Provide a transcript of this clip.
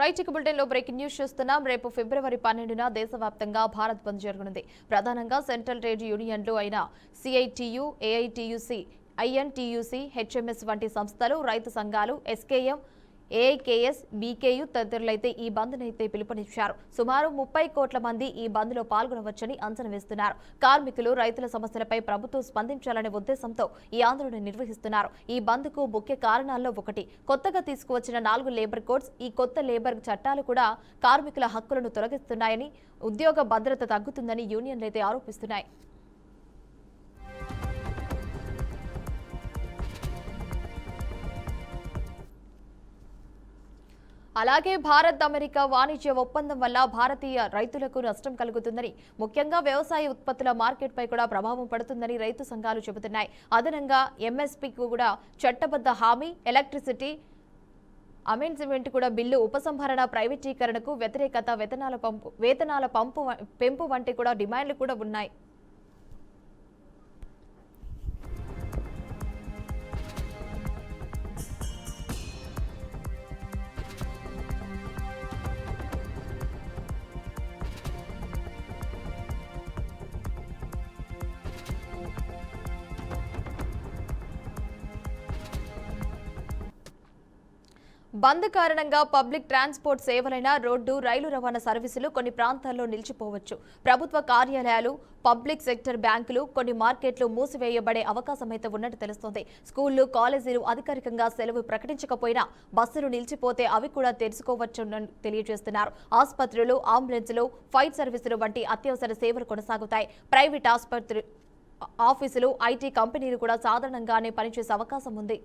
Right bulletin లో breaking news చూస్తున్నాం. రేపు ఫిబ్రవరి 12న దేశవ్యాప్తంగా భారత్ బంద్ జరగనుంది. ప్రధానంగా సెంట్రల్ ట్రేడ్ యూనియన్లు అయిన సిఐటియు, ఏఐటియుసి, ఐఎన్టీయూసీ, హెచ్ఎంఎస్ వంటి సంస్థలు, రైతు సంఘాలు, ఎస్కేఎం, ఏఐకేఎస్, బీకేయు తదితరులైతే ఈ బంద్నైతే పిలుపునిచ్చారు. సుమారు 30 కోట్ల మంది ఈ బంద్లో పాల్గొనవచ్చని అంచనా వేస్తున్నారు. కార్మికులు, రైతుల సమస్యలపై ప్రభుత్వం స్పందించాలనే ఉద్దేశంతో ఈ ఆందోళన నిర్వహిస్తున్నారు. ఈ బంద్కు ముఖ్య కారణాల్లో ఒకటి, కొత్తగా తీసుకువచ్చిన 4 లేబర్ కోడ్స్. ఈ కొత్త లేబర్ చట్టాలు కూడా కార్మికుల హక్కులను తొలగిస్తున్నాయని, ఉద్యోగ భద్రత తగ్గుతుందని యూనియన్లైతే ఆరోపిస్తున్నాయి. అలాగే భారత్ అమెరికా వాణిజ్య ఒప్పందం వల్ల భారతీయ రైతులకు నష్టం కలుగుతుందని, ముఖ్యంగా వ్యవసాయ ఉత్పత్తుల మార్కెట్పై కూడా ప్రభావం పడుతుందని రైతు సంఘాలు చెబుతున్నాయి. అదనంగా ఎంఎస్పీకి కూడా చట్టబద్ధ హామీ, ఎలక్ట్రిసిటీ అమెండ్మెంట్ కూడా బిల్లు, ఉపసంహరణ, ప్రైవేటీకరణకు వ్యతిరేకత, వేతనాల పెంపు వంటి కూడా డిమాండ్లు కూడా ఉన్నాయి. బంద్ కారణంగా పబ్లిక్ ట్రాన్స్పోర్ట్ సేవలైన రోడ్డు, రైలు రవాణా సర్వీసులు కొన్ని ప్రాంతాల్లో నిలిచిపోవచ్చు. ప్రభుత్వ కార్యాలయాలు, పబ్లిక్ సెక్టర్ బ్యాంకులు, కొన్ని మార్కెట్లు మూసివేయబడే అవకాశమైతే ఉన్నట్టు తెలుస్తోంది. స్కూళ్లు, కాలేజీలు అధికారికంగా సెలవు ప్రకటించకపోయినా బస్సులు నిలిచిపోతే అవి కూడా తెరుచుకోవచ్చని తెలియజేస్తున్నారు. ఆసుపత్రులు, అంబులెన్సులు, ఫైర్ సర్వీసులు వంటి అత్యవసర సేవలు కొనసాగుతాయి. ప్రైవేట్ ఆఫీసులు, ఐటీ కంపెనీలు కూడా సాధారణంగానే పనిచేసే అవకాశం ఉంది.